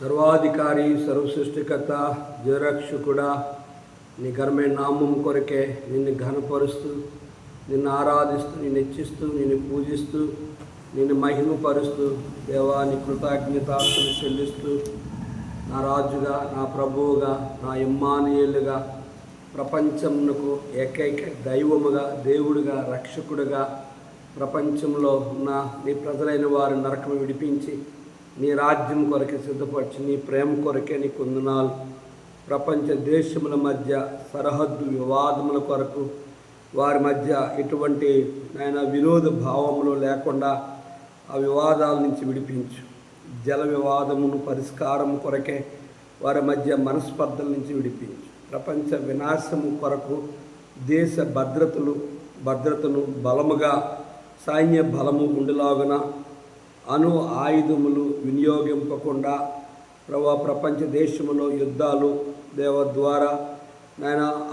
సర్వాధికారి, సర్వసృష్టికర్త, జయరక్షకుడా, నీ ఘనమైన నామం కొరకే నిన్ను ఘనపరుస్తూ, నిన్ను ఆరాధిస్తూ, నిన్ను హెచ్చిస్తూ, నిన్ను పూజిస్తూ, నిన్ను మహిమపరుస్తూ, దేవా నీ కృతజ్ఞతాస్తులు చెల్లిస్తూ, నా రాజుగా, నా ప్రభువుగా, నా ఇమ్మానుయేలుగా, ప్రపంచమునకు ఏకైక దైవముగా, దేవుడిగా, రక్షకుడిగా, ప్రపంచంలో ఉన్న నీ ప్రజలైన వారి నరకము విడిపించి నీ రాజ్యం కొరకే సిద్ధపరిచి నీ ప్రేమ కొరకే నీ కొందనాలు. ప్రపంచ దేశముల మధ్య సరిహద్దు వివాదముల కొరకు వారి మధ్య ఎటువంటి విరోధ భావములు లేకుండా ఆ వివాదాల నుంచి విడిపించు. జల వివాదమును పరిష్కారం కొరకే వారి మధ్య మనస్పర్ధల నుంచి విడిపించు. ప్రపంచ వినాశము కొరకు దేశ భద్రతను బలముగా సైన్య బలము ఉండేలాగున అణు ఆయుధములు వినియోగింపకుండా ప్రపంచ దేశంలో యుద్ధాలు ద్వారా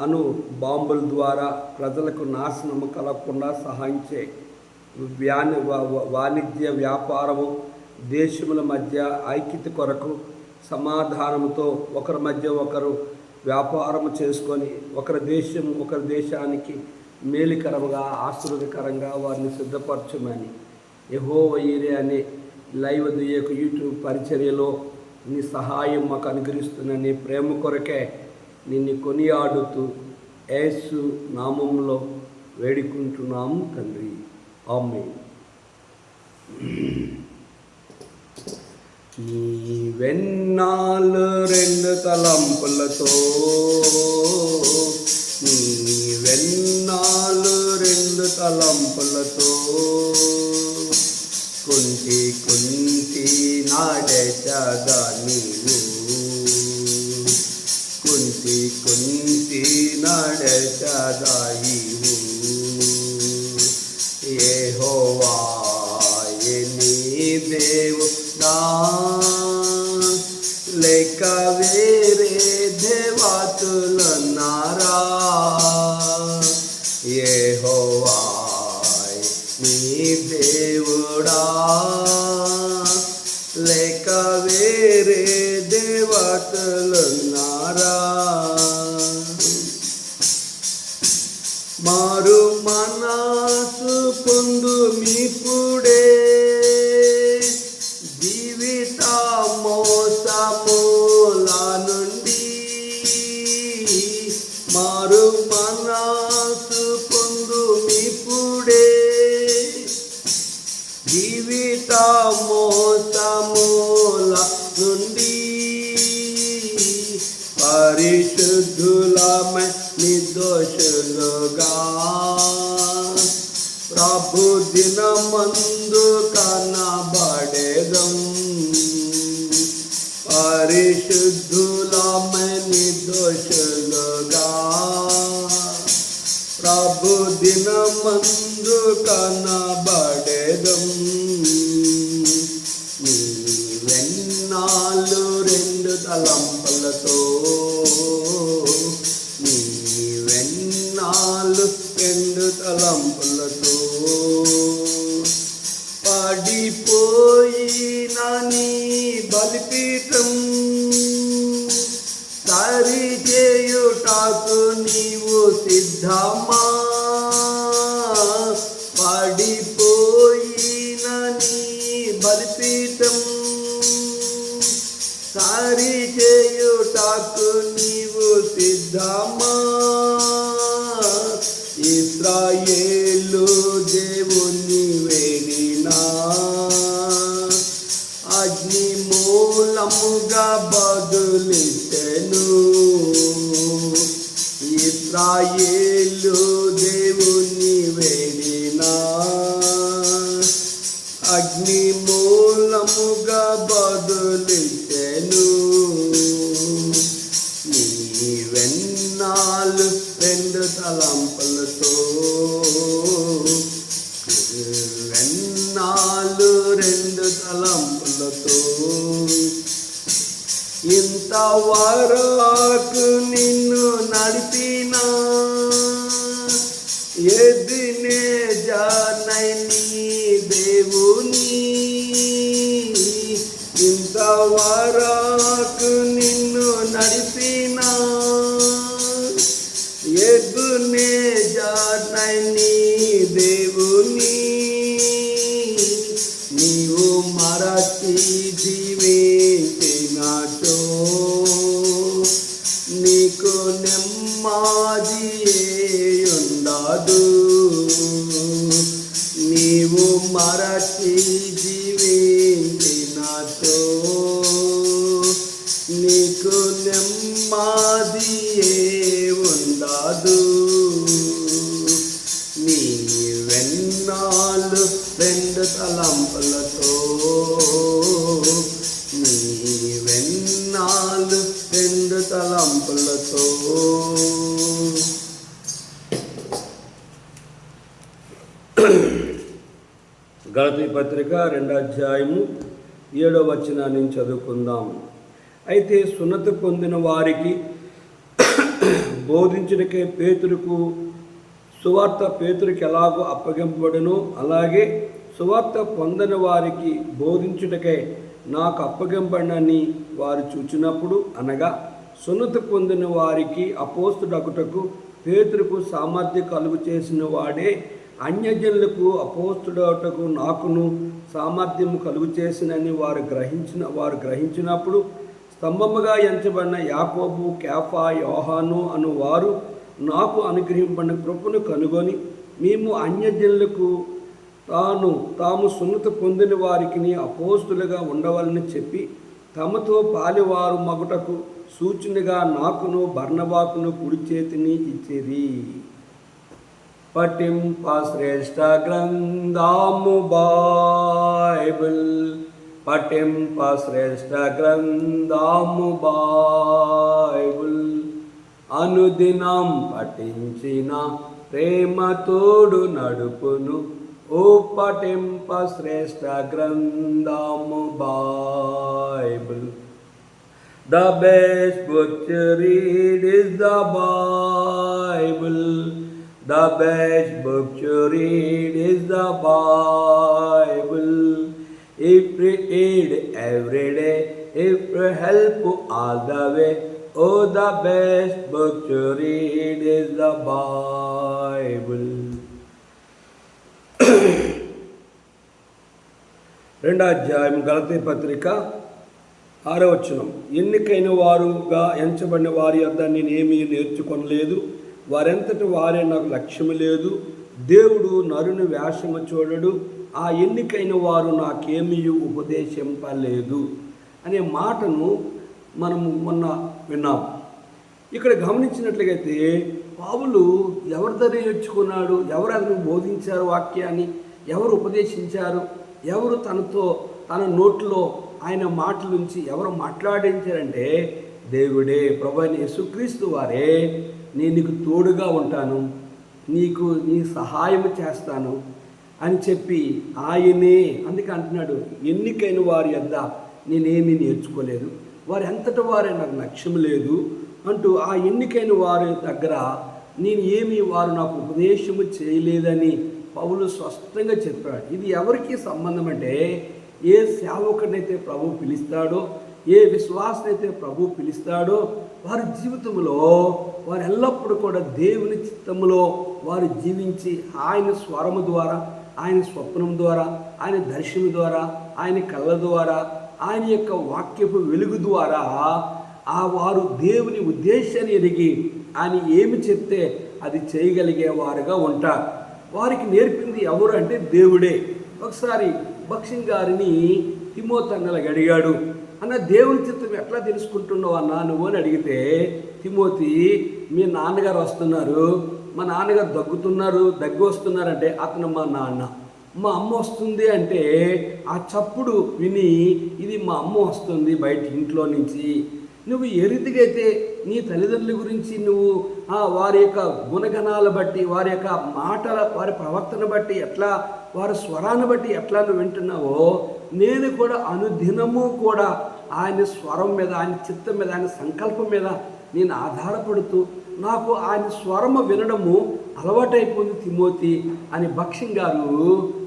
అణు బాంబుల ద్వారా ప్రజలకు నాశనము కలగకుండా సహాయం చేయి. వాణిజ్య వ్యాపారము దేశముల మధ్య ఐక్యత కొరకు సమాధానముతో ఒకరి మధ్య ఒకరు వ్యాపారము చేసుకొని ఒకరి దేశానికి మేలుకరంగా ఆశీర్వాదకరంగా వారిని సిద్ధపరచమని యెహోవా ఈరే అనే లైవ్ యూట్యూబ్ పరిచర్యలో నీ సహాయం మాకు అనుగ్రహిస్తున్న నీ ప్రేమ కొరకే నిన్ను కొనియాడుతూ యేసు నామములో వేడుకుంటున్నాము తండ్రి, ఆమేన్. నీ వెన్నాళ్ళు రెండు తలంపులతో, నీ వెన్నాళ్ళు రెండు తలంపులతో కుంటి నాడెచగా నీవు, కుంటి నాడెచగా నీవు. యెహోవా నీ దేవుడా, లేక వేరే దేవతలున్నారా? యెహోవా నీ దేవుడా, లేక వేరే దేవతలున్నారా? మారు మనసు పొందు మీపుడే, జీవిత మోసముల నుండి మారు మనసు పొందు మీపుడే, జీవిత మోసముల నుండి పరిశుద్ధులమై నిర్దోషులుగా ప్రభు దినమందు కనబడేదం. పరిశుద్ధులమై నిర్దోషులుగా ప్రభు దినమందు కనబడేదం. నీ వెన్నాళ్ళు రెండు తలంపులతో, నీ వెన్నాళ్ళు రెండు తలంపులతో పడిపోయిన నీ బలిపీఠం సరిచేయుటకు నీవు సిద్ధమా? పడిపోయిన నీ బలిపీఠం సరిచేయుటకు నీవు సిద్ధమా? ఇశ్రాయేలు దేవుని వేడినా అగ్ని మూలముగా బదులిచెను. ఇశ్రాయేలు దేవుని వేడినా అగ్ని మూలముగా బదులిచెను. నీ వెన్నాళ్ళు రెండు తలంపులతో, వెన్నాళ్ళు రెండు తలంపులతో ఇంతవరకు నిన్ను నడిపిన ఎబెనేజర్ నీ దేవుని ఇంతవరకు నీకు నెమ్మది ఉండదు. నీవు మరచి జీవించినచో నీకు నెమ్మది ఉండదు. నీ వెన్నాళ్ళు రెండు తలంపులతో నీ వెన్నాళ్ళు రెండు తలంపులతో. గలతీ పత్రిక 2వ అధ్యాయము 7వ వచనాన్ని చదువుకుందాం. అయితే సున్నతి పొందిన వారికి బోధించుటకే పేతురుకు సువార్త పేతురుకి ఎలాగో అప్పగింపబడును, అలాగే సువార్త పొందని వారికి బోధించుటకై నాకు అప్పగింపబడని వారు చూచినప్పుడు, అనగా సున్నతి పొందిన వారికి అపోస్తుడగుటకు పేతురుకు సామర్థ్యం కలుగు చేసిన వాడే అన్యజనులకు అపోస్తుడగుటకు నాకును సామర్థ్యము కలుగు చేసినని వారు గ్రహించినప్పుడు స్తంభముగా ఎంచబడిన యాకోబు, కేఫా, యోహాను అను వారు నాకు అనుగ్రహింపడిన కృపను కనుగొని మేము అన్యజనులకు తాము సున్నతి పొందిన వారికి అపోస్తులుగా ఉండవాలని చెప్పి తమతో పాలివారు మగుటకు సూచనగా నాకును బర్నబాకును కుడి చేతిని ఇచ్చిరి. పఠింప శ్రేష్ఠ గ్రంథము బైబిల్, పఠింప శ్రేష్ఠ గ్రంథము బైబిల్, అనుదినం పఠించిన ప్రేమ తోడు నడుపును. ఓ పఠింప శ్రేష్ఠ గ్రంథము Bible. The best book to read is the Bible. The best book to read is the Bible. If we read every day, if we help all the way, oh, the best book to read is the Bible. 2వ అధ్యాయం గలతీ పత్రిక 6వ వచనం. ఎన్నికైన వారుగా ఎంచబడిన వారి వద్ద నేనేమీ నేర్చుకొనలేదు, వారెంతటి వారే నాకు లక్ష్యము లేదు. దేవుడు నరుని వేషము చూడడు, ఆ ఎన్నికైన వారు నాకేమీ ఉపదేశింపలేదు అనే మాటను మనము మొన్న విన్నాం. ఇక్కడ గమనించినట్లయితే పౌలు ఎవరి దగ్గర నేర్చుకున్నాడు, ఎవరు అతను బోధించారు వాక్యాన్ని, ఎవరు ఉపదేశించారు, ఎవరు తన నోట్లో ఆయన మాటల నుంచి ఎవరు మాట్లాడించారంటే దేవుడే, ప్రభువైన యేసుక్రీస్తు వారే. నేను నీకు తోడుగా ఉంటాను, నీ సహాయం చేస్తాను అని చెప్పి ఆయనే అందుకే అంటున్నాడు, ఎన్నికైన వారి వద్ద నేనేమీ నేర్చుకోలేదు, వారు ఎంతటి వారే నాకు లక్ష్యం లేదు అంటూ ఆ ఎన్నికైన వారి దగ్గర వారు నాకు ఉపదేశము చేయలేదని పౌలు స్పష్టంగా చెప్పాడు. ఇది ఎవరికి సంబంధం అంటే, ఏ సేవకుడినైతే ప్రభు పిలుస్తాడో, ఏ విశ్వాసనైతే ప్రభు పిలుస్తాడో వారి జీవితంలో వారు ఎల్లప్పుడూ కూడా దేవుని చిత్తములో వారు జీవించి ఆయన స్వరము ద్వారా, ఆయన స్వప్నం ద్వారా, ఆయన దర్శనం ద్వారా, ఆయన కళ్ళ ద్వారా, ఆయన యొక్క వాక్యపు వెలుగు ద్వారా వారు దేవుని ఉద్దేశాన్ని ఎరిగి ఆయన ఏమి చెప్తే అది చేయగలిగే వారుగా ఉంటారు. వారికి నేర్పింది ఎవరు అంటే దేవుడే. ఒకసారి భక్సింగ్ గారిని తిమోతి అన్నలాగా అడిగాడు, అన్న దేవుని చిత్తం ఎట్లా తెలుసుకుంటున్నావు అన్నా నువ్వు అని అడిగితే, తిమోతి మీ నాన్నగారు వస్తున్నారు, మా నాన్నగారు దగ్గు వస్తున్నారంటే అతను మా నాన్న, మా అమ్మ వస్తుంది అంటే ఆ చప్పుడు విని ఇది మా అమ్మ వస్తుంది బయట ఇంట్లో నుంచి. నువ్వు ఏ రీతికైతే నీ తల్లిదండ్రుల గురించి నువ్వు వారి యొక్క గుణగణాలు బట్టి, వారి యొక్క మాటల, వారి ప్రవర్తన బట్టి, ఎట్లా వారి స్వరాన్ని బట్టి ఎట్లా నువ్వు వింటున్నావో, నేను కూడా అనుదినము కూడా ఆయన స్వరం మీద, ఆయన చిత్తం మీద, ఆయన సంకల్పం మీద నేను ఆధారపడుతూ నాకు ఆయన స్వరము వినడము అలవాటైపోయింది తిమోతి అని భక్సింగ్ గారు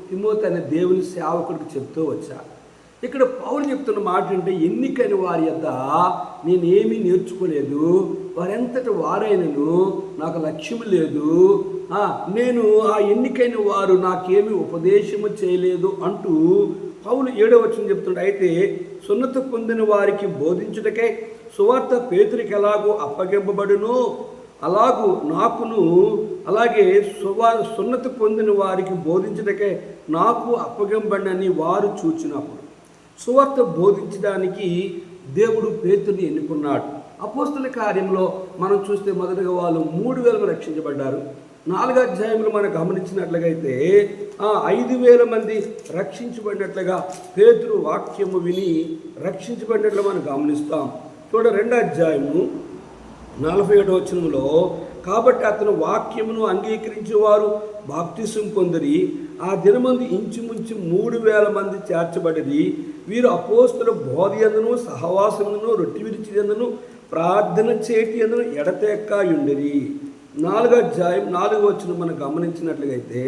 తిమోతి అనే దేవుని సేవకుడికి చెప్తూ వచ్చారు. ఇక్కడ పౌలు చెప్తున్న మాట అంటే, ఎన్నికైన వారి యొద్ద నేనేమీ నేర్చుకోలేదు, వారెంతటి వారైనను నాకు లక్ష్యము లేదు, నేను ఆ ఎన్నికైన వారు నాకేమీ ఉపదేశము చేయలేదు అంటూ పౌలు 7వ వచనం చెప్తున్నాడు. అయితే సున్నతి పొందిన వారికి బోధించుటకై సువార్త పేతురికి ఎలాగో అప్పగింపబడునో అలాగూ నాకును అలాగే సున్నతి పొందిన వారికి బోధించటకే నాకు అప్పగింపబడినని వారు చూచినప్పుడు సువార్త బోధించడానికి దేవుడు పేతుని ఎన్నుకున్నాడు. అపోస్తుల కార్యంలో మనం చూస్తే మొదటగా వాళ్ళు 3,000 రక్షించబడ్డారు. 4 అధ్యాయములు మనం గమనించినట్లుగైతే 5,000 మంది రక్షించబడినట్లుగా పేతురు వాక్యము విని రక్షించబడినట్లు మనం గమనిస్తాం. చూడ 2వ అధ్యాయము 47వ వచనంలో కాబట్టి అతను వాక్యమును అంగీకరించేవారు బాప్తిసం పొందిరి. ఆ దినమందు ఇంచుమించు 3,000 మంది చేర్చబడిరి. వీరు అపోస్తుల బోధ యందును సహవాసమును రొట్టె విరిచి యందును ప్రార్థన చేటి యందును ఎడతెక్కయుండిరి. 4వ అధ్యాయం 4వ వచనం మనం గమనించినట్లయితే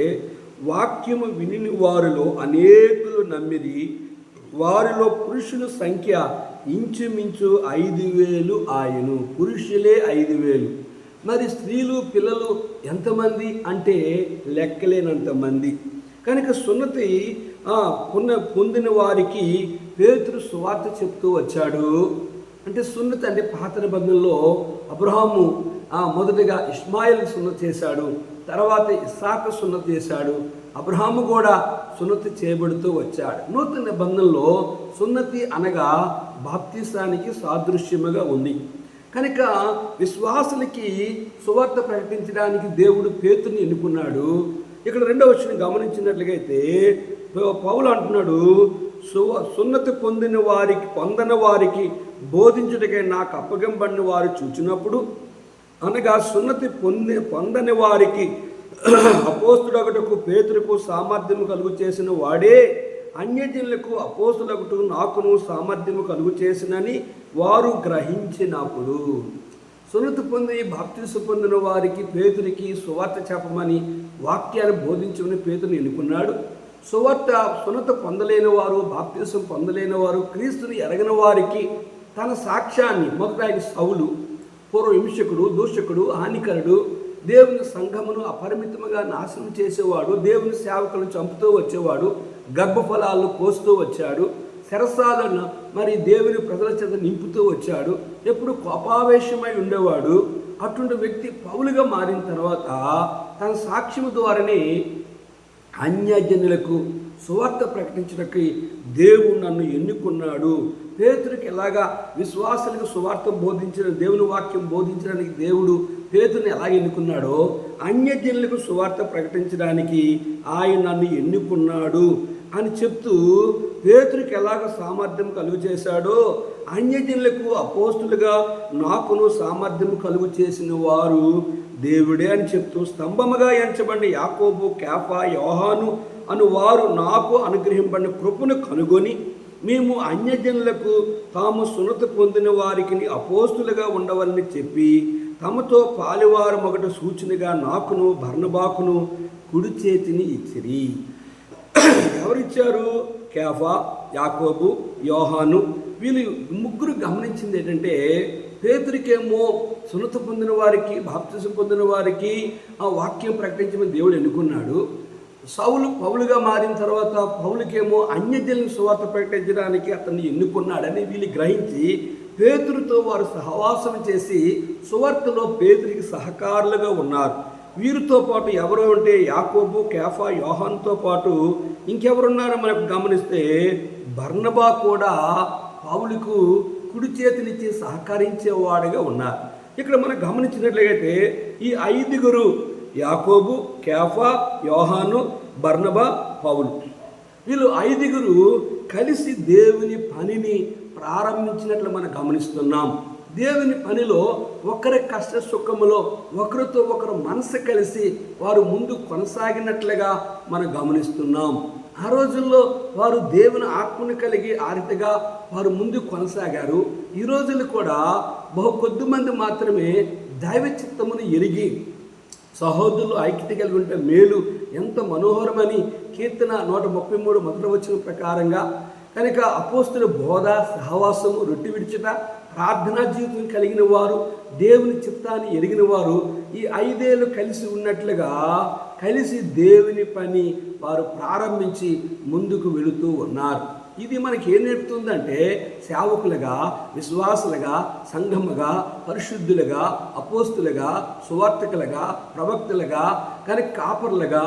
వాక్యము విని వారిలో అనేకులు నమ్మిరి. వారిలో పురుషుల సంఖ్య ఇంచుమించు 5,000 ఆయను. పురుషులే 5,000. మరి స్త్రీలు పిల్లలు ఎంతమంది అంటే లెక్కలేనంతమంది. కనుక సున్నతి పొందిన వారికి పేతురు సువార్త చెప్తూ వచ్చాడు. అంటే సున్నతి అంటే పాత నిబంధనలో అబ్రహాము మొదటగా ఇష్మాయిల్కి సున్నతి చేశాడు, తర్వాత ఇస్సాకు సున్నతి చేశాడు, అబ్రహాము కూడా సున్నతి చేయబడుతూ వచ్చాడు. నూతన నిబంధనలో సున్నతి అనగా బాప్తిసానికి సాదృశ్యముగా ఉంది. కనుక విశ్వాసులకి సువార్త ప్రకటించడానికి దేవుడు పేతుని ఎన్నుకున్నాడు. ఇక్కడ 2వ వచనం గమనించినట్లయితే పౌలు అంటున్నాడు, సున్నతి పొందని వారికి బోధించుటకై నాకు అప్పగింపబడిన వారు చూచినప్పుడు, అనగా సున్నతి పొందని వారికి అపోస్తులగుటకు పేతురుకు సామర్థ్యము కలుగు చేసిన వాడే అన్యజనులకు అపోస్తులగుటకు నాకును సామర్థ్యము కలుగు చేసినని వారు గ్రహించినప్పుడు. సున్నతి పొంది బాప్తిసం పొందిన వారికి పేతురికి సువార్త చెప్పమని వాక్యాన్ని బోధించమని పేతుని ఎన్నుకున్నాడు. సున్నత పొందలేని వారు, బాప్తిసం పొందలేని వారు, క్రీస్తుని ఎరగిన వారికి తన సాక్ష్యాన్ని మొదట సౌలు పూర్వ హింసకుడు, దూషకుడు, హానికరుడు, దేవుని సంఘమును అపరిమితముగా నాశనం చేసేవాడు, దేవుని సేవకులను చంపుతూ వచ్చేవాడు, గర్భఫలాలను కోస్తూ వచ్చాడు, శరసాలను మరి దేవుని ప్రజల చేత నింపుతూ వచ్చాడు, ఎప్పుడు కోపావేశమై ఉండేవాడు. అటువంటి వ్యక్తి పౌలుగా మారిన తర్వాత తన సాక్ష్యము ద్వారానే అన్యజనులకు సువార్త ప్రకటించడానికి దేవుడు నన్ను ఎన్నుకున్నాడు. పేతురికి ఎలాగా విశ్వాసులకు సువార్త బోధించిన దేవుని వాక్యం బోధించడానికి దేవుడు పేతుని ఎలా ఎన్నుకున్నాడో అన్యజనులకు సువార్త ప్రకటించడానికి ఆయన నన్ను ఎన్నుకున్నాడు అని చెప్తూ పేతురికి ఎలాగ సామర్థ్యం కలుగు చేశాడో అన్యజనులకు అపోస్తులుగా నాకును సామర్థ్యం కలుగు చేసిన వారు దేవుడే అని చెప్తూ స్తంభముగా ఎంచబడిన యాకోబు, కేఫా, యోహాను అను వారు నాకు అనుగ్రహింపబడిన కృపను కనుగొని మేము అన్యజనులకు తాము సున్నతి పొందిన వారికి అపోస్తులుగా ఉండవాలని చెప్పి తమతో పాలివారు ఒకటి సూచనగా నాకును బర్నబాకును కుడి చేతిని ఇచ్చిరి. ఎవరిచ్చారు? కేఫా, యాకోబు, యోహాను. వీళ్ళు ముగ్గురు గమనించింది ఏంటంటే పేతురికేమో సున్నతి పొందిన వారికి, బాప్తిసం పొందిన వారికి ఆ వాక్యం ప్రకటించమని దేవుడు ఎన్నుకున్నాడు. సౌలు పౌలుగా మారిన తర్వాత పౌలుకేమో అన్యజనులకు సువార్త ప్రకటించడానికి అతన్ని ఎన్నుకున్నాడని వీళ్ళు గ్రహించి పేతురుతో వారు సహవాసం చేసి సువార్తలో పేతురికి సహకారులుగా ఉన్నారు. వీరితో పాటు ఎవరు అంటే యాకోబు, కేఫా, యోహానుతో పాటు ఇంకెవరున్నారో మనకు గమనిస్తే బర్నబా కూడా పౌలుకు కుడి చేతినిచ్చి సహకరించేవాడుగా ఉన్నారు. ఇక్కడ మనం గమనించినట్లయితే ఈ 5 యాకోబు, కేఫా, యోహాను, బర్నబా, పౌలు వీళ్ళు 5 కలిసి దేవుని పనిని ప్రారంభించినట్లు మనం గమనిస్తున్నాం. దేవుని పనిలో ఒకరి కష్ట సుఖములో ఒకరితో ఒకరు మనసు కలిసి వారు ముందు కొనసాగినట్లుగా మనం గమనిస్తున్నాం. ఆ రోజుల్లో వారు దేవుని ఆత్మను కలిగి ఆ రీతిగా వారు ముందు కొనసాగారు. ఈ రోజుల్లో కూడా బహు కొద్ది మంది మాత్రమే దైవ చిత్తమును ఎరిగి సహోదరులు ఐక్యత కలిగి ఉంటే మేలు, ఎంత మనోహరమని కీర్తన 133 మొదటి వచనం ప్రకారంగా. కనుక అపోస్తుల బోధ, సహవాసము, రొట్టె విడిచుట, ప్రార్థనా జీవితం కలిగిన వారు, దేవుని చిత్తాన్ని ఎరిగిన వారు ఈ 5 ఏళ్ళు కలిసి ఉన్నట్లుగా కలిసి దేవుని పని వారు ప్రారంభించి ముందుకు వెళుతూ ఉన్నారు. ఇది మనకి ఏం నేర్పుతుందంటే సేవకులుగా, విశ్వాసులుగా, సంఘముగా, పరిశుద్ధులుగా, అపోస్తులుగా, సువార్తికులుగా, ప్రవక్తలుగా, కనుక కాపర్లుగా,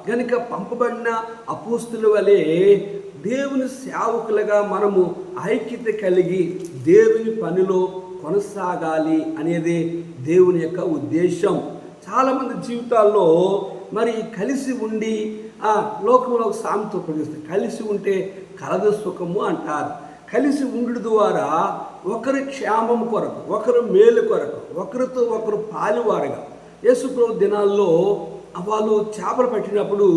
కనుక పంపబడిన అపోస్తుల వలె దేవుని సేవకులుగా మనము ఐక్యత కలిగి దేవుని పనిలో కొనసాగాలి అనేది దేవుని యొక్క ఉద్దేశం. చాలామంది జీవితాల్లో మరి కలిసి ఉండి లోకంలో ఒక సామెత ఉపయోగిస్తారు, కలిసి ఉంటే కలదు సుఖము అంటారు. కలిసి ఉండు ద్వారా ఒకరి క్షేమం కొరకు, ఒకరు మేలు కొరకు, ఒకరితో ఒకరు పాలువారుగా. యేసుప్రభు దినాల్లో వాళ్ళు చేపలు పట్టినప్పుడు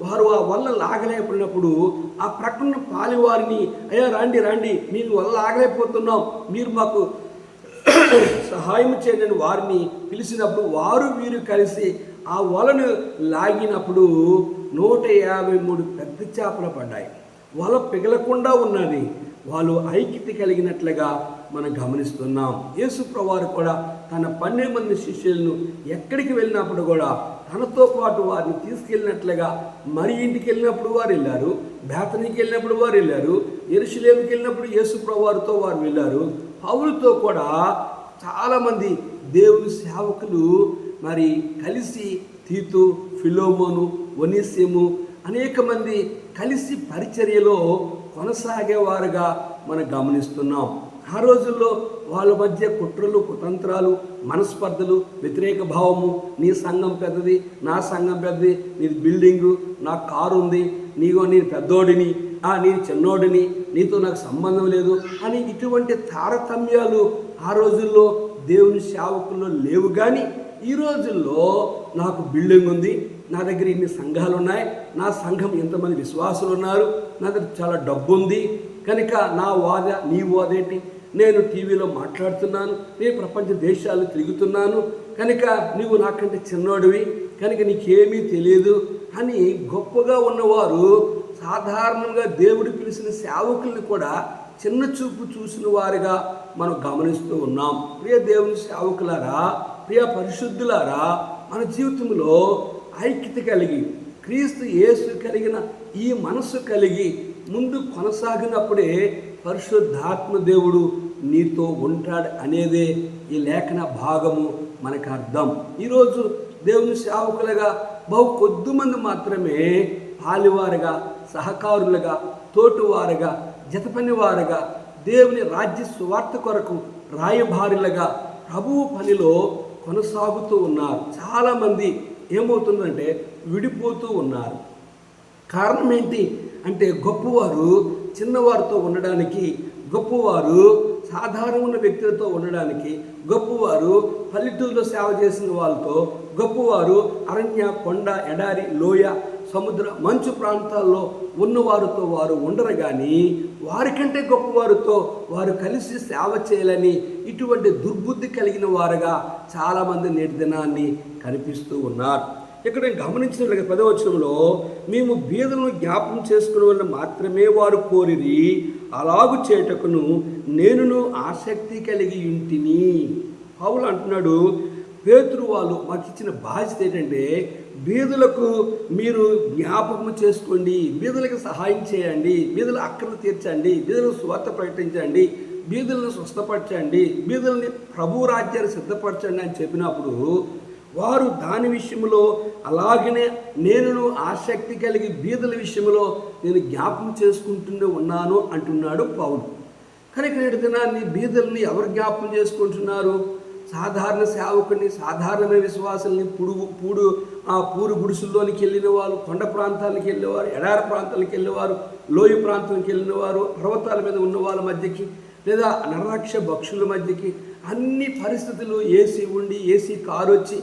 వారు ఆ వల్ల లాగలేకపోయినప్పుడు ఆ ప్రక్కన పాలివారిని, అయ్యా రండి రండి, మీకు వల్ల లాగలేకపోతున్నాం, మీరు మాకు సహాయం చేయండి వారిని పిలిచినప్పుడు వారు వీరు కలిసి ఆ వలను లాగినప్పుడు 153 పెద్ద చేపలు పడ్డాయి. వల పిగలకుండా ఉన్నది. వాళ్ళు ఐక్యత కలిగినట్లుగా మనం గమనిస్తున్నాం. యేసుప్రభువు వారు కూడా తన 12 మంది శిష్యులను ఎక్కడికి వెళ్ళినప్పుడు కూడా తనతో పాటు వారిని తీసుకెళ్ళినట్లుగా, మరి ఇంటికి వెళ్ళినప్పుడు వారు వెళ్ళారు, బేతనీకి వెళ్ళినప్పుడు వారు వెళ్ళారు, యెరూషలేముకి వెళ్ళినప్పుడు యేసుప్రభువు వారితో వారు వెళ్ళారు. పౌలుతో కూడా చాలామంది దేవుని సేవకులు మరి కలిసి తీతు, ఫిలోమోను, ఒనేసిము అనేక మంది కలిసి పరిచర్యలో కొనసాగేవారుగా మనం గమనిస్తున్నాం. ఆ రోజుల్లో వాళ్ళ మధ్య కుట్రలు, కుతంత్రాలు, మనస్పర్ధలు, వ్యతిరేక భావము, నీ సంఘం పెద్దది, నా సంఘం పెద్దది, నీది బిల్డింగు, నా కారు ఉంది, నేను పెద్దోడిని, నేను చిన్నోడిని, నీతో నాకు సంబంధం లేదు అని ఇటువంటి తారతమ్యాలు ఆ రోజుల్లో దేవుని సేవకుల్లో లేవు. కానీ ఈ రోజుల్లో నాకు బిల్డింగ్ ఉంది, నా దగ్గర ఇన్ని సంఘాలు ఉన్నాయి, నా సంఘం ఎంతమంది విశ్వాసులు ఉన్నారు, నా దగ్గర చాలా డబ్బు ఉంది కనుక నా వాద నీ వాదేంటి, నేను టీవీలో మాట్లాడుతున్నాను, నేను ప్రపంచ దేశాలు తిరుగుతున్నాను కనుక నువ్వు నాకంటే చిన్నోడివి కనుక నీకేమీ తెలియదు అని గొప్పగా ఉన్నవారు సాధారణంగా దేవుడు పిలిచిన సేవకుల్ని కూడా చిన్న చూపు చూసిన వారుగా మనం గమనిస్తూ ఉన్నాం. ప్రియ దేవుని సేవకులారా, ప్రియ పరిశుద్ధులారా, మన జీవితంలో ఐక్యత కలిగి క్రీస్తు యేసు కలిగిన ఈ మనస్సు కలిగి ముందు కొనసాగినప్పుడే పరిశుద్ధాత్మ దేవుడు నీతో ఉంటాడు అనేదే ఈ లేఖన భాగము మనకు అర్థం. ఈరోజు దేవుని సేవకులుగా బహు కొద్దిమంది మాత్రమే పాలివారుగా, సహకారులుగా, తోటివారుగా, జతపనివారుగా, దేవుని రాజ్య సువార్త కొరకు రాయబారులుగా ప్రభువు పనిలో కొనసాగుతూ ఉన్నారు. చాలామంది ఏమవుతుందంటే విడిపోతూ ఉన్నారు. కారణం ఏంటి అంటే గొప్పవారు చిన్నవారితో ఉండడానికి, గొప్పవారు సాధారణమైన వ్యక్తులతో ఉండడానికి, గొప్పవారు పల్లెటూరులో సేవ చేసిన వాళ్ళతో, గొప్పవారు అరణ్య, కొండ, ఎడారి, లోయ, సముద్ర, మంచు ప్రాంతాల్లో ఉన్నవారితో వారు ఉండరు. కానీ వారికంటే గొప్పవారితో వారు కలిసి సేవ చేయాలని ఇటువంటి దుర్బుద్ధి కలిగిన వారుగా చాలామంది నేటి దినాన్ని కనిపిస్తూ ఉన్నారు. ఇక్కడ నేను గమనించినట్లుగా 10వ వచనంలో మేము బీదలను జ్ఞాపకం చేసుకునే వాళ్ళని మాత్రమే వారు కోరిరి, అలాగు చేయుటకును నేనును ఆసక్తి కలిగి ఇంటిని. పౌలు అంటున్నాడు, పేతురు వాళ్ళు మాకు ఇచ్చిన బాధ్యత ఏంటంటే బీదలకు మీరు జ్ఞాపకం చేసుకోండి, బీదలకు సహాయం చేయండి, బీదల అక్కర్లు తీర్చండి, బీదలకు సువార్త ప్రకటించండి, బీదలను స్వస్థపరచండి, బీదల్ని ప్రభు రాజ్యాన్ని సిద్ధపరచండి అని చెప్పినప్పుడు వారు దాని విషయంలో అలాగనే నేను ఆసక్తి కలిగి బీదల విషయంలో నేను జ్ఞాపకం చేసుకుంటూనే ఉన్నాను అంటున్నాడు పౌలు. కనుక నేటి దినాన్ని బీదల్ని ఎవరు జ్ఞాపకం చేసుకుంటున్నారు? సాధారణ సేవకుని, సాధారణమైన విశ్వాసాలని పూరు గుడిసుల్లోనికి వెళ్ళిన వారు, కొండ ప్రాంతాలకు వెళ్ళేవారు, ఎడారి ప్రాంతాలకు వెళ్ళేవారు, లోయ ప్రాంతానికి వెళ్ళినవారు, పర్వతాల మీద ఉన్న వాళ్ళ మధ్యకి లేదా నరరక్ష భక్షుల మధ్యకి అన్ని పరిస్థితులు ఏసీ ఉండి, ఏసీ కారు వచ్చి,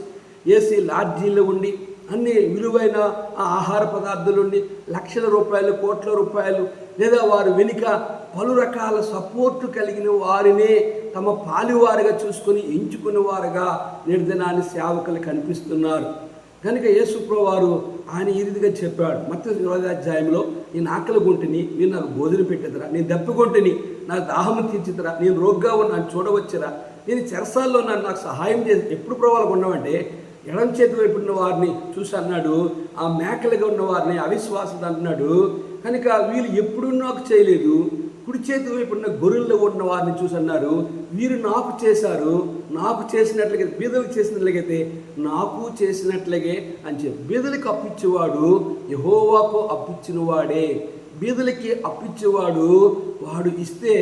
ఏసీ లాడ్జీలు ఉండి, అన్ని విలువైన ఆహార పదార్థాలు ఉండి, లక్షల రూపాయలు, కోట్ల రూపాయలు లేదా వారు వెనుక పలు రకాల సపోర్టు కలిగిన వారినే తమ పాలివారుగా చూసుకొని ఎంచుకునేవారుగా నేటి దినాన్ని సేవకులు కనిపిస్తున్నారు. కనుక యేసుప్రభువు వారు ఆయన ఈ రీతిగా చెప్పాడు మత్తయి 20వ అధ్యాయంలో, నేను ఆకలి గుంటిని మీరు నాకు భోజనం పెట్టేదరా, నేను దప్పికొంటిని నాకు దాహం తీర్చిదరా, నేను రోగ్గా ఉన్నాను చూడవచ్చురా, నేను చెరసాల్లో ఉన్నాను నాకు సహాయం చేసి. ఎప్పుడు ప్రభావాలకు ఉన్నామంటే ఎడం చేతి వైపు ఉన్న వారిని చూసి అన్నాడు, ఆ మేకలుగా ఉన్న వారిని అవిశ్వాసం అంటున్నాడు, కనుక వీళ్ళు ఎప్పుడూ నాకు చేయలేదు. కుడి చేతి వైపు ఉన్న గొర్రెల్లో ఉన్న వారిని చూసి అన్నారు, వీరు నాకు చేశారు, నాకు చేసినట్లయితే బీదలకు చేసినట్లయితే నాకు చేసినట్లగే అని చెప్పి. బీదలకు అప్పిచ్చేవాడు యెహోవాకు అప్పిచ్చిన వాడే. బీదలకి అప్పిచ్చేవాడు వాడు ఇస్తే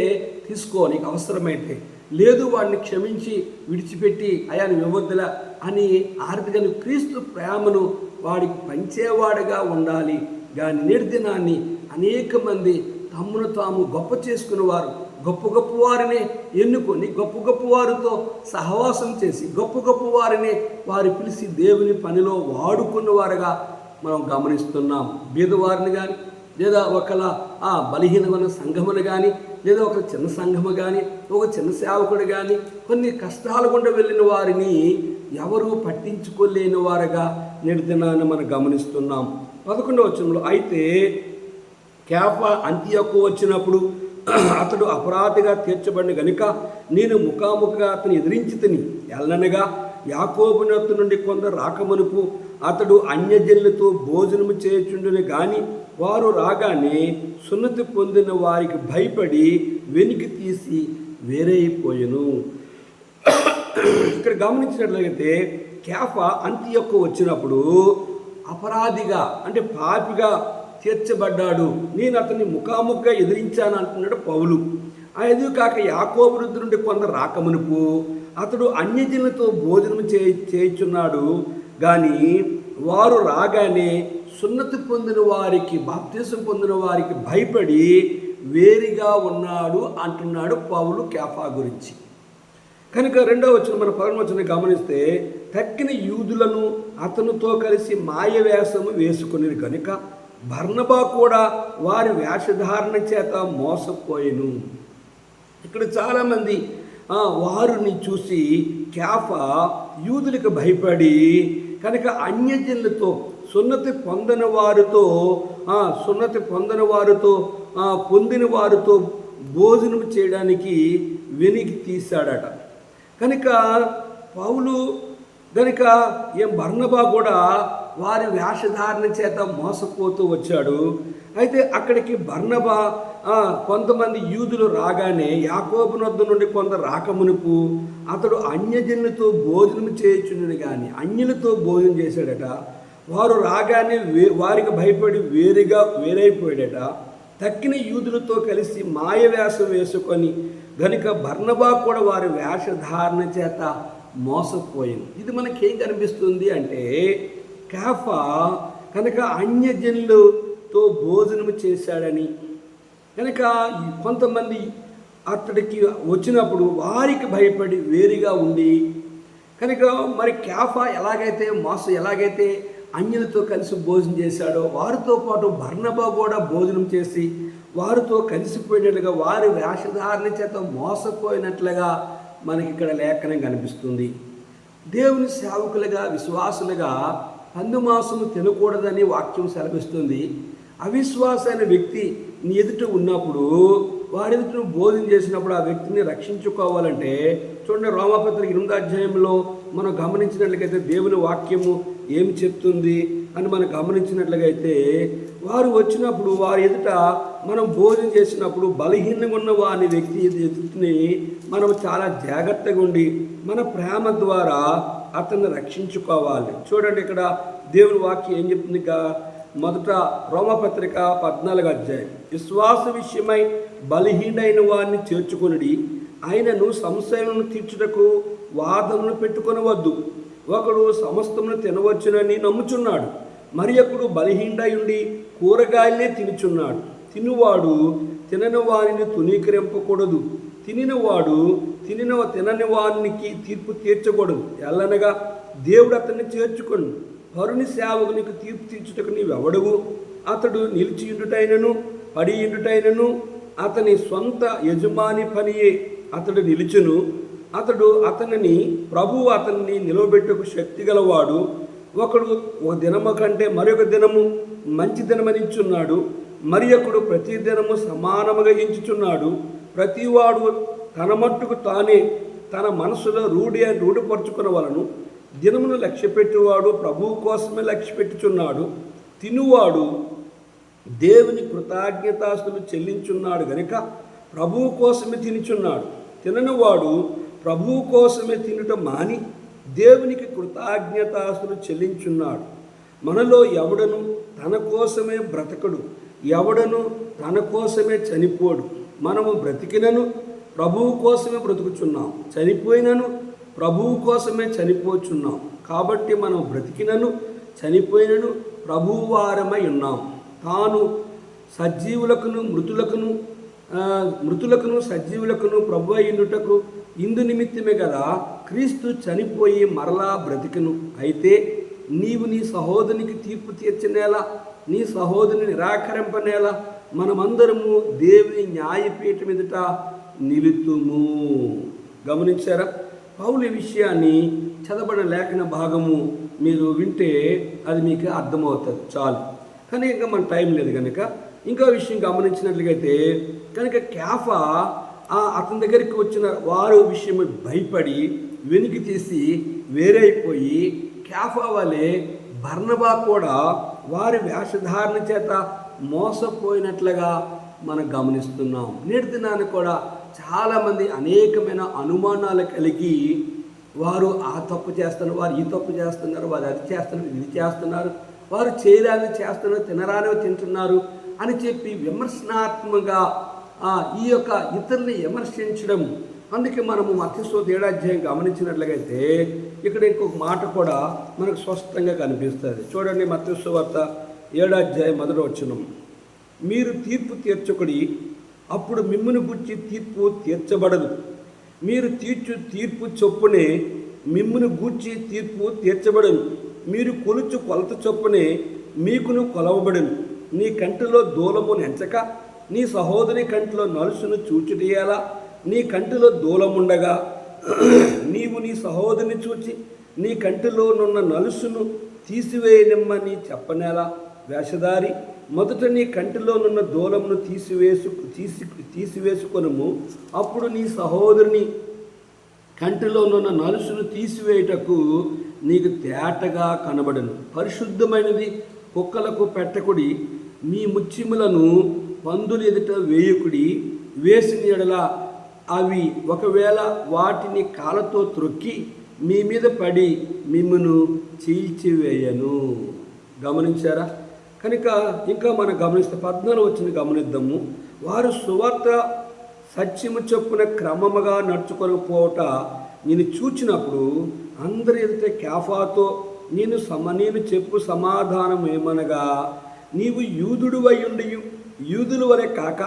తీసుకో నీకు అవసరమైతే, లేదు వాడిని క్షమించి విడిచిపెట్టి అయా నువ్వు ఇవ్వద్దులా అని ఆర్థికంగా క్రీస్తు ప్రేమను వాడికి పంచేవాడుగా ఉండాలి. కానీ నేటి దినాన్ని అనేక మంది తమ్మును తాము గొప్ప చేసుకునేవారు, గొప్ప గొప్ప వారినే ఎన్నుకొని గొప్ప గొప్ప వారితో సహవాసం చేసి గొప్ప గొప్ప వారినే వారు పిలిచి దేవుని పనిలో వాడుకున్నవారుగా మనం గమనిస్తున్నాం. బీదవారిని కానీ లేదా ఒకళ్ళ బలహీనమైన సంఘములు కానీ లేదా ఒక చిన్న సంఘము కానీ ఒక చిన్న సేవకుడు కానీ కొన్ని కష్టాల గుండా వెళ్ళిన వారిని ఎవరు పట్టించుకోలేని వారుగా నేటి దినాన్ని మనం గమనిస్తున్నాం. 11వ వచనంలో అయితే కేఫా అంతియొక్కు వచ్చినప్పుడు అతడు అపరాధిగా తీర్చబడిన గనుక నేను ముఖాముఖిగా అతను ఎదిరించి తిని ఎల్లనగా యాకోబునొద్ద నుండి కొందరు రాకమునుపు అతడు అన్యజనులతో భోజనము చేయుచుండును గాని వారు రాగానే సున్నతి పొందిన వారికి భయపడి వెనికి తీసి వేరైపోయెను. ఇక్కడ గమనించినట్లయితే కేఫా అంతియొక్కు వచ్చినప్పుడు అపరాధిగా అంటే పాపిగా తీర్చబడ్డాడు. నేను అతన్ని ముఖాముఖిగా ఎదిరించాను అంటున్నాడు పౌలు. అది కాక యాకోబు వృద్ధి నుండి కొందరు రాకమునుపు అతడు అన్యజనులతో భోజనం చేయుచున్నాడు కానీ వారు రాగానే సున్నతి పొందిన వారికి బాప్తిసం పొందిన వారికి భయపడి వేరుగా ఉన్నాడు అంటున్నాడు పౌలు కేఫా గురించి. కనుక 2వ వచనం మన 11వ వచనం గమనిస్తే తక్కిన యూదులను అతనితో కలిసి మాయవేషము వేసుకుని కనుక బర్నబా కూడా వారి వేషధారణ చేత మోసపోయెను. ఇక్కడ చాలామంది వారిని చూసి కేఫా యూదులకు భయపడి కనుక అన్యజనులతో సున్నతి పొందిన వారితో పొందిన వారితో భోజనం చేయడానికి వెనికి తీశాడట. కనుక పౌలు కనుక బర్నబా కూడా వారి వేషధారణ చేత మోసపోతూ వచ్చాడు. అయితే అక్కడికి బర్నబా కొంతమంది యూదులు రాగానే యాకోబునొద్ద నుండి కొందరు రాకమునుపు అతడు అన్యజనులతో భోజనం చేయుచుండును కానీ అన్యులతో భోజనం చేశాడట. వారు రాగానే వారికి భయపడి వేరైపోయాడట. తక్కిన యూదులతో కలిసి మాయవేషం వేసుకొని గనుక బర్నబా కూడా వారి వేషధారణ చేత మోసపోయింది. ఇది మనకేం కనిపిస్తుంది అంటే కేఫా కనుక అన్యజనులతో భోజనం చేశాడని కనుక కొంతమంది అతడికి వచ్చినప్పుడు వారికి భయపడి వేరుగా ఉండి కనుక మరి కేఫా ఎలాగైతే అన్యులతో కలిసి భోజనం చేశాడో వారితో పాటు బర్నబా కూడా భోజనం చేసి వారితో కలిసిపోయినట్లుగా వారి వేషధారణ చేత మోసపోయినట్లుగా మనకి ఇక్కడ లేఖనం కనిపిస్తుంది. దేవుని సేవకులుగా విశ్వాసులుగా పందుమాంసము తినకూడదని వాక్యం సెలవిస్తుంది. అవిశ్వాసైన వ్యక్తి నీ ఎదుట ఉన్నప్పుడు వాడి ఎదుట నువ్వు భోజనం చేసినప్పుడు ఆ వ్యక్తిని రక్షించుకోవాలంటే చూడండి, రోమాపత్రిక 8వ అధ్యాయంలో మనం గమనించినట్లయితే దేవుని వాక్యము ఏమి చెప్తుంది అని మనం గమనించినట్లయితే వారు వచ్చినప్పుడు వారి ఎదుట మనం భోజనం చేసినప్పుడు బలహీనంగా ఉన్న వారి వ్యక్తి ఎదుటిని మనం చాలా జాగ్రత్తగా ఉండి మన ప్రేమ ద్వారా అతన్ని రక్షించుకోవాలి. చూడండి ఇక్కడ దేవుని వాక్యం ఏం చెప్తుంది. మొదట రోమపత్రిక 14వ అధ్యాయం విశ్వాస విషయమై బలహీనైన వారిని చేర్చుకొనిడి ఆయనను సంశయములను తీర్చుటకు వాదమును పెట్టుకొనవద్దు. ఒకడు సమస్తమును తినవచ్చునని నమ్ముచున్నాడు, మరి ఒకడు బలహీనై ఉండి కూరగాయలనే తినుచున్నాడు. తినువాడు తినని వారిని తునీకరింపకూడదు, తినినవాడు తినని వారికి తీర్పు తీర్చకూడదు. ఎల్లనగా దేవుడు అతన్ని చేర్చుకొను. పరుని సేవకునికి తీర్పు తీర్చుటకు నీవెవడవు? అతడు నిలిచియుండుటైనను పడియుండుటైనను అతని సొంత యజమాని పనియే అతడు నిలుచును. ప్రభువు అతన్ని నిలవబెట్టుకు శక్తి గలవాడు. ఒకడు ఒక దినము కంటే మరొక దినము మంచి దినమనించున్నాడు, మరి ఒకడు ప్రతి దినము సమానముగా ఎంచుచున్నాడు. ప్రతివాడు తన మట్టుకు తానే తన మనసులో రూఢిపరుచుకున్న వలను దినమును లక్ష్యపెట్టువాడు ప్రభువు కోసమే లక్ష్యపెట్టుచున్నాడు. తినువాడు దేవుని కృతజ్ఞతాస్తులు చెల్లించున్నాడు గనుక ప్రభువు కోసమే తినుచున్నాడు. తినని వాడు ప్రభువు కోసమే తినుట మాని దేవునికి కృతజ్ఞతాస్తులు చెల్లించున్నాడు. మనలో ఎవడను తన కోసమే బ్రతకడు, ఎవడను తన కోసమే చనిపోడు. మనము బ్రతికినను ప్రభువు కోసమే బ్రతుకుచున్నాం, చనిపోయినను ప్రభువు కోసమే చనిపోచున్నాం. కాబట్టి మనం బ్రతికినను చనిపోయినను ప్రభువు వారమై ఉన్నాం. తాను సజీవులకును మృతులకును సజీవులకును ప్రభు అయ్యుటకు ఇందు నిమిత్తమే కదా క్రీస్తు చనిపోయి మరలా బ్రతికను. అయితే నీవు నీ సహోదరునికి తీర్పు తీర్చనేలా, నీ సహోదరుని నిరాకరింపనేలా మనమందరము దేవుని న్యాయపీఠం ఎదుట నిలుతుము. గమనించారా? పౌలు ఈ విషయాన్ని చదవబడిన లేఖన భాగము మీరు వింటే అది మీకు అర్థమవుతుంది చాలు. కానీ ఇంకా మన టైం లేదు కనుక ఇంకో విషయం గమనించినట్లయితే కనుక కేఫా అతని దగ్గరికి వచ్చిన వారు విషయం భయపడి వెనుక తీసి వేరైపోయి కేఫా వలె బర్నబా కూడా వారి వేషధారణ చేత మోసపోయినట్లుగా మనం గమనిస్తున్నాం. నేటి దినాన్ని కూడా చాలామంది అనేకమైన అనుమానాలు కలిగి వారు ఆ తప్పు చేస్తున్నారు, వారు ఈ తప్పు చేస్తున్నారు, వారు అది చేస్తున్నారు, ఇది చేస్తున్నారు, వారు చేయరాని చేస్తున్నారు, తినరాని తింటున్నారు అని చెప్పి విమర్శనాత్మకంగా ఈ యొక్క ఇతరుల్ని విమర్శించడం. అందుకే మనము మత్తయి 7వ అధ్యాయం గమనించినట్లయితే ఇక్కడ ఇంకొక మాట కూడా మనకు స్పష్టంగా కనిపిస్తుంది. చూడండి, మత్తయి 7వ అధ్యాయం 1వ వచనం. మీరు తీర్పు తీర్చకుడి, అప్పుడు మిమ్మును గురించి తీర్పు తీర్చబడదు. మీరు తీర్చు తీర్పు చొప్పునే మిమ్మును గూర్చి తీర్పు తీర్చబడను. మీరు కొలుచు కొలత చొప్పునే మీకును కొలవబడను. నీ కంటిలో దూలమును ఎంచక నీ సహోదరి కంటిలో నలుసును చూచుటేయాలా? నీ కంటిలో దూలముండగా నీవు నీ సహోదరిని చూచి నీ కంటిలోనున్న నలుసును తీసివేయనిమ్మని చెప్పనేలా? వేషధారి, మొదట నీ కంటిలోనున్న దూలమును తీసివేసుకొనుము, అప్పుడు నీ సహోదరుని కంటిలోనున్న నలుసును తీసివేయుటకు నీకు తేటగా కనబడను. పరిశుద్ధమైనది కుక్కలకు పెట్టకుడి, మీ ముచ్చిములను పందులు ఎదుట వేయకుడి. వేసిన ఎడల అవి ఒకవేళ వాటిని కాళ్ళతో త్రొక్కి మీ మీద పడి మిమ్మును చీల్చివేయను. గమనించారా? కనుక ఇంకా మనం గమనిస్తే 14 వచనం గమనిద్దాము. వారు సువార్త సత్యము చొప్పున క్రమముగా నడుచుకొనకపోవట నేను చూచినప్పుడు అందరి ఎదుట కేఫాతో నేను చెప్పు సమాధానం ఏమనగా, నీవు యూదుడు అయ్యుండి యూదుల వలె కాక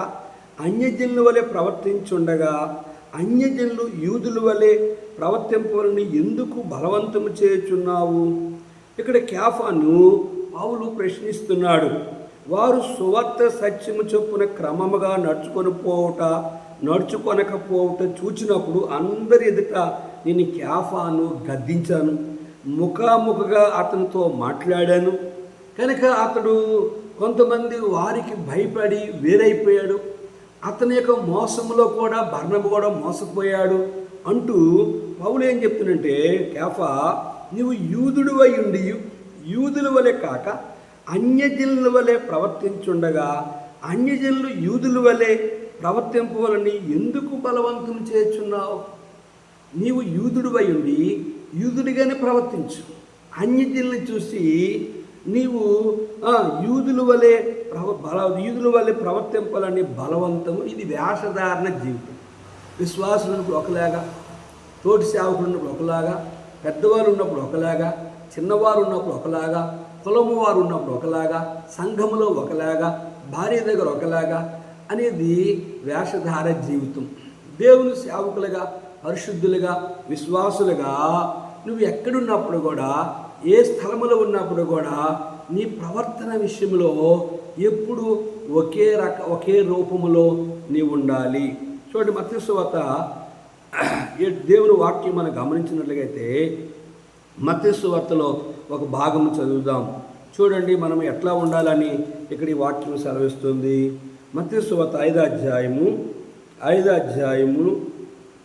అన్యజనుల వలె ప్రవర్తించుండగా అన్యజనులు యూదుల వలె ప్రవర్తింపవలని ఎందుకు బలవంతము చేయుచున్నావు? ఇక్కడ కేఫాను పౌలు ప్రశ్నిస్తున్నాడు. వారు సువార్త సత్యము చొప్పున క్రమముగా నడుచుకొనకపోవట చూచినప్పుడు అందరి ఎదుట నేను కేఫాను గద్దించాను, ముఖాముఖిగా అతనితో మాట్లాడాను. కనుక అతడు కొంతమంది వారికి భయపడి వేరైపోయాడు. అతని యొక్క మోసంలో కూడా బర్నబా కూడా మోసపోయాడు అంటూ పౌలు ఏం చెప్తున్నంటే, కేఫా, నీవు యూదుడు అయ్యుండి యూదుల వలె కాక అన్యజనుల వలె ప్రవర్తించుండగా అన్యజనులు యూదుల వలె ప్రవర్తింపవలని ఎందుకు బలవంతం చేస్తున్నావు? నీవు యూదుడు అయ్యుండి యూదుడిగానే ప్రవర్తించు. అన్యజనులను చూసి నీవు యూదుల వలె ప్రవర్తింపాలని బలవంతము. ఇది వేషధారణ జీవితం. విశ్వాసులు ఉన్నప్పుడు ఒకలాగా, తోటి సేవకులు ఉన్నప్పుడు ఒకలాగా, పెద్దవారు ఉన్నప్పుడు ఒకలాగా, చిన్నవారు ఉన్నప్పుడు ఒకలాగా, కులము వారు ఉన్నప్పుడు ఒకలాగా, సంఘములో ఒకలాగా, భార్య దగ్గర ఒకలాగా అనేది వేషధార జీవితం. దేవుని సేవకులుగా, పరిశుద్ధులుగా, విశ్వాసులుగా నువ్వు ఎక్కడున్నప్పుడు కూడా, ఏ స్థలములో ఉన్నప్పుడు కూడా నీ ప్రవర్తన విషయంలో ఎప్పుడు ఒకే రూపములో నీవు ఉండాలి. చూడండి, మత్తయి సువార్త దేవుని వాక్యం మనం గమనించినట్లయితే మత్తయి సువార్తలో ఒక భాగం చదువుదాం. చూడండి మనం ఎట్లా ఉండాలని ఇక్కడ ఈ వాక్యం సెలవిస్తుంది. మత్తయి సువార్త 5వ అధ్యాయము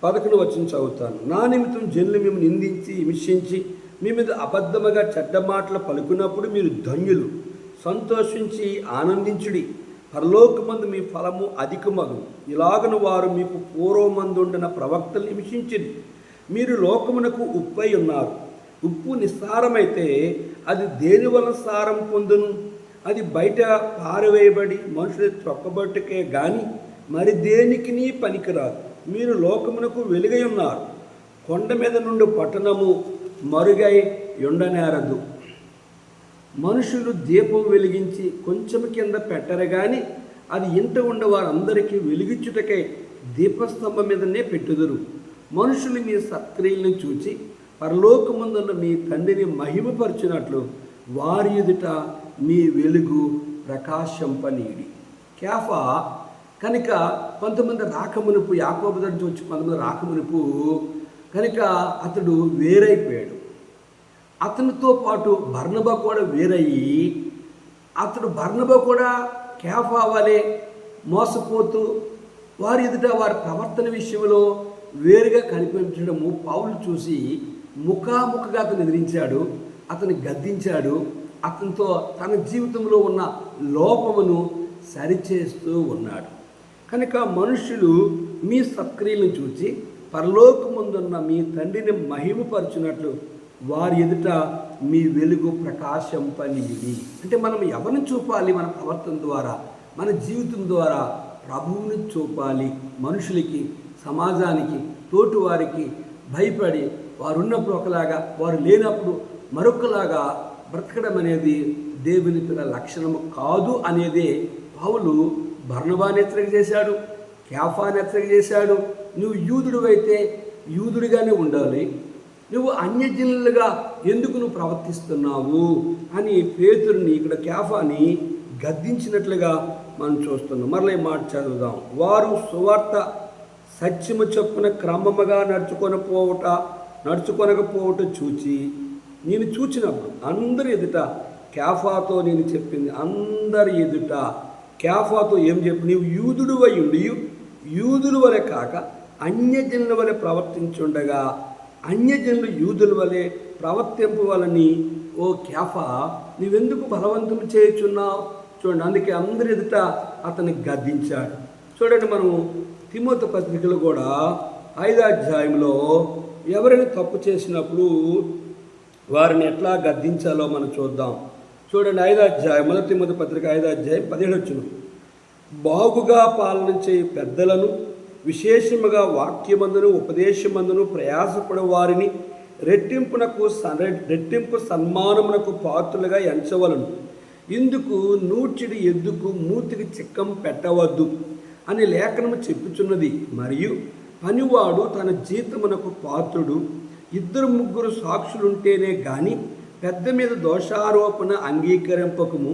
11వ వచనం చదువుతాను. నా నిమిత్తం జనులు మేము నిందించి హింసించి మీ మీద అబద్ధముగా చెడ్డ మాటలు పలుకున్నప్పుడు మీరు ధన్యులు. సంతోషించి ఆనందించుడి, పరలోకమందు మీ ఫలము అధికమగు. ఇలాగను వారు మీకు పూర్వమందుండిన ప్రవక్తలు హింసించిరి. మీరు లోకమునకు ఉప్పై ఉన్నారు. ఉప్పు నిస్సారమైతే అది దేని వలన సారం పొందును? అది బయట పారవేయబడి మనుషులు త్రొక్కబట్టుకే గాని మరి దేనికి పనికిరాదు. మీరు లోకమునకు వెలుగై ఉన్నారు. కొండ మీద నుండి పట్టణము మరుగై ఉండనేరదు. మనుషులు దీపం వెలిగించి కొంచెం కింద పెట్టరు కానీ అది ఇంట ఉండే వారందరికీ వెలిగించుటకై దీపస్తంభం మీదనే పెట్టుదురు. మనుషులు మీ సత్క్రియలను చూచి పరలోకమందున్న మీ తండ్రిని మహిమపరచినట్లు వారి ఎదుట మీ వెలుగు ప్రకాశింపనీయుడి. కేఫా కనుక కొంతమంది రాకమునుపు, యాకోబు దగ్గర వచ్చి కొంతమంది రాకమునుపు కనుక అతడు వేరైపోయాడు. అతనితో పాటు బర్నబా కూడా వేరయ్యి, అతడు బర్నబా కూడా కేఫా వలె మోసపోతూ వారి ఎదుట వారి ప్రవర్తన విషయంలో వేరుగా కనిపించడము పౌలు చూసి ముఖాముఖిగా అతను ఎదిరించాడు, అతను గద్దించాడు, అతనితో తన జీవితంలో ఉన్న లోపమును సరిచేస్తూ ఉన్నాడు. కనుక మనుషులు మీ సత్క్రియలను చూచి పరలోకమందున్న మీ తండ్రిని మహిమపరచునట్లు వారి ఎదుట మీ వెలుగు ప్రకాశింపనీయుడి. అంటే మనం ఎవరిని చూపాలి? మన ప్రవర్తన ద్వారా, మన జీవితం ద్వారా ప్రభువుని చూపాలి. మనుషులకి, సమాజానికి, తోటి వారికి భయపడి వారు ఉన్నప్పుడు ఒకలాగా, వారు లేనప్పుడు మరొకలాగా బ్రతకడం అనేది దేవుని పిల్లల లక్షణము కాదు అనేదే పౌలు బర్నబాని హెచ్చరిక చేశాడు, కేఫాని హెచ్చరిక చేశాడు. నువ్వు యూదుడు అయితే యూదుడిగానే ఉండాలి, నువ్వు అన్యజనులుగా ఎందుకు నువ్వు ప్రవర్తిస్తున్నావు అని పేతురుని, ఇక్కడ కేఫాని గద్దించినట్లుగా మనం చూస్తున్నాం. మరలా ఈ మాట చదువుదాం. వారు సువార్త సత్యము చొప్పున క్రమముగా నడుచుకొనకపోవట చూచి, నేను చూచినప్పుడు అందరి ఎదుట కేఫాతో నేను చెప్పింది, అందరి ఎదుట కేఫాతో ఏం చెప్పి, నీవు యూదుడు అయి ఉండి యూదుల వలె కాక అన్యజనుల వలె ప్రవర్తించుండగా అన్యజనులు యూదుల వలె ప్రవర్తింపవలని ఓ కేఫా నీవెందుకు బలవంతం చేయుచున్నావు? చూడండి, అందుకే అందరి ఎదుట అతన్ని గద్దించాడు. చూడండి, మనము తిమోతి పత్రికలో కూడా 5వ అధ్యాయంలో ఎవరైనా తప్పు చేసినప్పుడు వారిని ఎట్లా గద్దించాలో మనం చూద్దాం. చూడండి, 5వ అధ్యాయం, 1 తిమోతి పత్రిక 5వ అధ్యాయం 17 బాగుగా పాలన చేయి పెద్దలను, విశేషముగా వాక్యమందును ఉపదేశమందును ప్రయాసపడే వారిని రెట్టింపు సన్మానమునకు పాత్రులుగా ఎంచవలను. ఇందుకు నూర్చిడి ఎద్దుకు మూతికి చిక్కం పెట్టవద్దు అని లేఖనము చెప్పుచున్నది. మరియు పనివాడు తన జీతమునకు పాత్రుడు. 2-3 సాక్షులుంటేనే గాని పెద్ద మీద దోషారోపణ అంగీకరింపకము.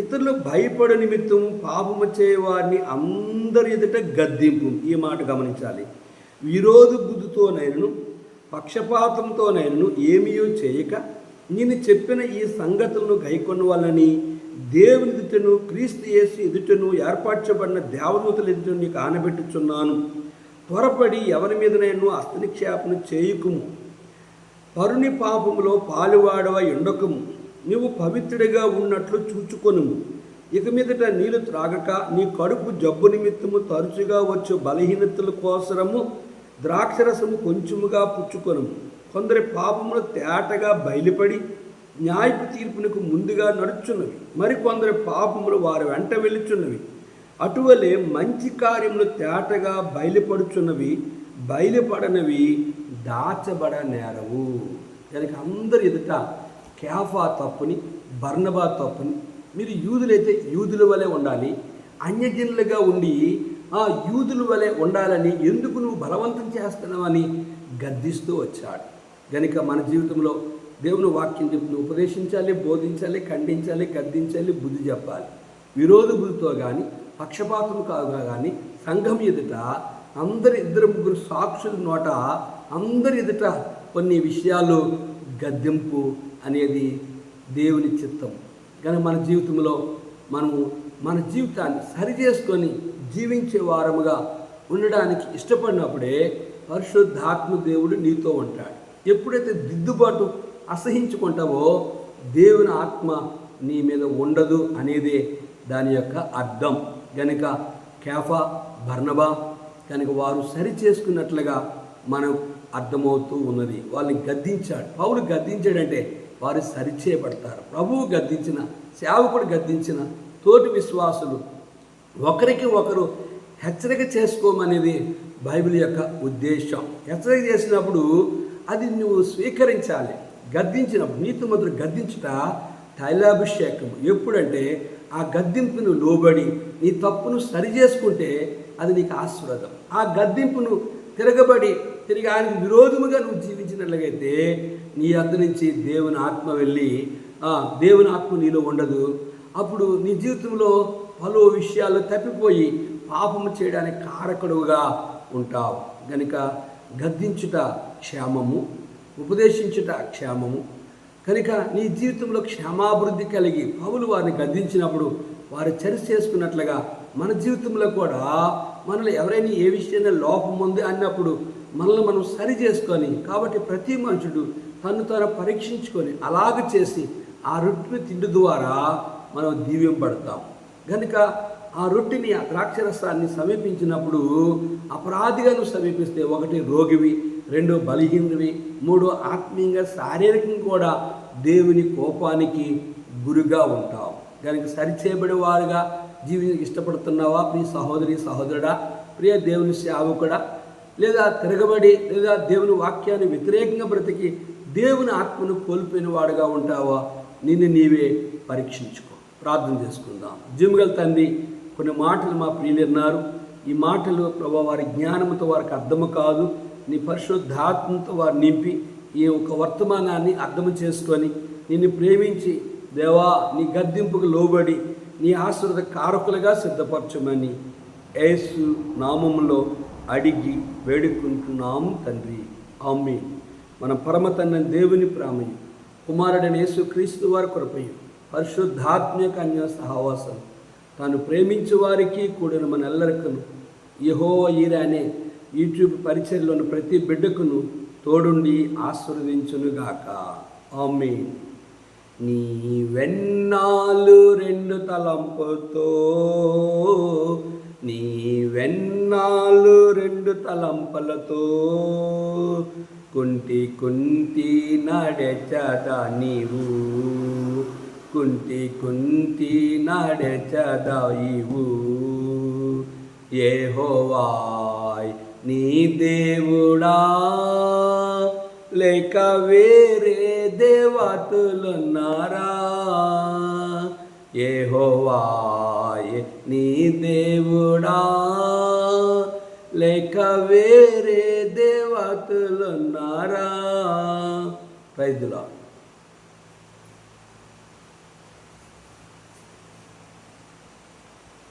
ఇతరులు భయపడు నిమిత్తం పాపము చేయవారిని అందరి ఎదుట గద్దింపు. ఈ మాట గమనించాలి. విరోధ బుద్ధితోనైనను పక్షపాతంతోనైనను ఏమీయూ చేయక నేను చెప్పిన ఈ సంగతులను గైకొన్న వాళ్ళని దేవుని ఎదుటను క్రీస్తు యేసు ఎదుటను ఏర్పరచబడిన దేవదూతల ఎదుటను నీకు ఆనబెట్టుచున్నాను. త్వరపడి ఎవరి మీదనైనా హస్తనిక్షేపణ చేయుకుము. పరుని పాపములో పాలువాడవై ఉండకము. నువ్వు పవిత్రుడిగా ఉన్నట్లు చూచుకొనుము. ఇక మీదట నీళ్లు త్రాగక నీ కడుపు జబ్బు నిమిత్తము తరచుగా వచ్చు బలహీనతల కోసరము ద్రాక్షరసము కొంచెముగా పుచ్చుకొనుము. కొందరి పాపములు తేటగా బయలుపడి న్యాయపు తీర్పునకు ముందుగా నడుచున్నవి, మరికొందరి పాపములు వారి వెంట వెళ్ళుచున్నవి. అటువలే మంచి కార్యములు తేటగా బయలుపడుచున్నవి, బయలుపడనవి దాచబడనేరవు. దానికి అందరి ఎదుట కేఫా తప్పుని, బర్నబా తప్పుని, మీరు యూదులైతే యూదుల వలె ఉండాలి, అన్యజనులుగా ఉండి ఆ యూదుల వలె ఉండాలని ఎందుకు నువ్వు బలవంతం చేస్తున్నావని గద్దిస్తూ వచ్చాడు. కనుక మన జీవితంలో దేవుని వాక్యం చెప్పి ఉపదేశించాలి, బోధించాలి, ఖండించాలి, గద్దించాలి, బుద్ధి చెప్పాలి. విరోధ బుద్ధితో కానీ పక్షపాతం కాగా కానీ సంఘం ఎదుట అందరి 2-3 సాక్షుల నోట అందరి ఎదుట కొన్ని విషయాలు గద్దింపు అనేది దేవుని చిత్తం. కానీ మన జీవితంలో మనము మన జీవితాన్ని సరిచేసుకొని జీవించే వారముగా ఉండడానికి ఇష్టపడినప్పుడే పరిశుద్ధాత్మ దేవుడు నీతో ఉంటాడు. ఎప్పుడైతే దిద్దుబాటు అసహించుకుంటావో దేవుని ఆత్మ నీ మీద ఉండదు అనేదే దాని యొక్క అర్థం. కనుక కేఫా, బర్నబా కనుక వారు సరి చేసుకున్నట్లుగా మనం అర్థమవుతూ ఉన్నది. వాళ్ళని గద్దించాడు. పౌలు గద్దించాడంటే వారు సరిచేయబడతారు. ప్రభువు గద్దించిన, సేవకుడు గద్దించిన తోటి విశ్వాసులు ఒకరికి ఒకరు హెచ్చరిక చేసుకోమనేది బైబిల్ యొక్క ఉద్దేశం. హెచ్చరిక చేసినప్పుడు అది నువ్వు స్వీకరించాలి. గద్దించినప్పుడు నీతిమంతుడు గద్దించుట తైలాభిషేకం. ఎప్పుడంటే ఆ గద్దింపును లోబడి నీ తప్పును సరి చేసుకుంటే అది నీకు ఆశీర్వాదం. ఆ గద్దింపును తిరిగి ఆయనకు విరోధముగా నువ్వు జీవించినట్లయితే నీ వద్ద నుంచి దేవుని ఆత్మ వెళ్ళి దేవుని ఆత్మ నీలో ఉండదు. అప్పుడు నీ జీవితంలో పలు విషయాలు తప్పిపోయి పాపము చేయడానికి కారకుడుగా ఉంటావు. కనుక గద్దించుట క్షేమము, ఉపదేశించుట క్షేమము. కనుక నీ జీవితంలో క్షేమాభివృద్ధి కలిగి పౌలు వారిని గద్దించినప్పుడు వారు చర్చ చేసుకున్నట్లుగా మన జీవితంలో కూడా మనలో ఎవరైనా ఏ విషయంలో లోపం ఉంది అన్నప్పుడు మనల్ని మనం సరి చేసుకొని, కాబట్టి ప్రతి మనుషుడు తను పరీక్షించుకొని అలాగ చేసి ఆ రొట్టెని తిండి ద్వారా మనం దీవ్యంపడతాం. కనుక ఆ రొట్టెని, ఆ ద్రాక్షరసాన్ని సమీపించినప్పుడు అపరాధిగా నువ్వు సమీపిస్తే 1 రోగివి, 2 బలహీనుడివి, 3 ఆత్మీయంగా శారీరకంగా కూడా దేవుని కోపానికి గురిగా ఉంటావు. కనుక సరిచేయబడే వారుగా ఇష్టపడుతున్నావా ప్రియ సహోదరి సహోదరుడా, ప్రియ దేవుని సేవకుడా, లేదా తిరగబడి లేదా దేవుని వాక్యాన్ని వ్యతిరేకంగా బ్రతికి దేవుని ఆత్మను కోల్పోయిన వాడుగా ఉంటావా? నిన్ను నీవే పరీక్షించుకో. ప్రార్థన చేసుకుందాం. జీవగల తండ్రి, కొన్ని మాటలు మా ప్రియులు విన్నారు. ఈ మాటలు ప్రభు వారి జ్ఞానంతో వారికి అర్థము కాదు, నీ పరిశుద్ధాత్మతో వారు నింపి ఈ ఒక వర్తమానాన్ని అర్థము చేసుకొని నిన్ను ప్రేమించి దేవా నీ గద్దింపుకు లోబడి నీ ఆశీర్వాద కారకులుగా సిద్ధపరచమని యేసు నామములో అడిగి వేడుకుంటున్నాము తండ్రి. ఆమేన్. మన పరమ తండ్రి దేవుని ప్రేమయు, కుమారుడైన యేసు క్రీస్తు వారి కృపయు, పరిశుద్ధాత్మక అన్య సహవాసం తాను ప్రేమించే వారికి కూడిన మనెల్లరికను యెహోవా ఈరే అనే యూట్యూబ్ పరిచర్లోని ప్రతి బిడ్డకును తోడుండి ఆశీర్వదించునుగాక. ఆమేన్. నీ వెన్నాలు 2 తలంపుతో, నీ వెన్నాలు 2 తలంపలతో కుంటి నడచదా నీవు, కుంటి నడచదా ఇవు. యెహోవా నీ దేవుడా లేక వేరే దేవతలున్నారా? యెహోవా నీ దేవుడా లేక వేరే దేవతలున్నారా? Praise the lord.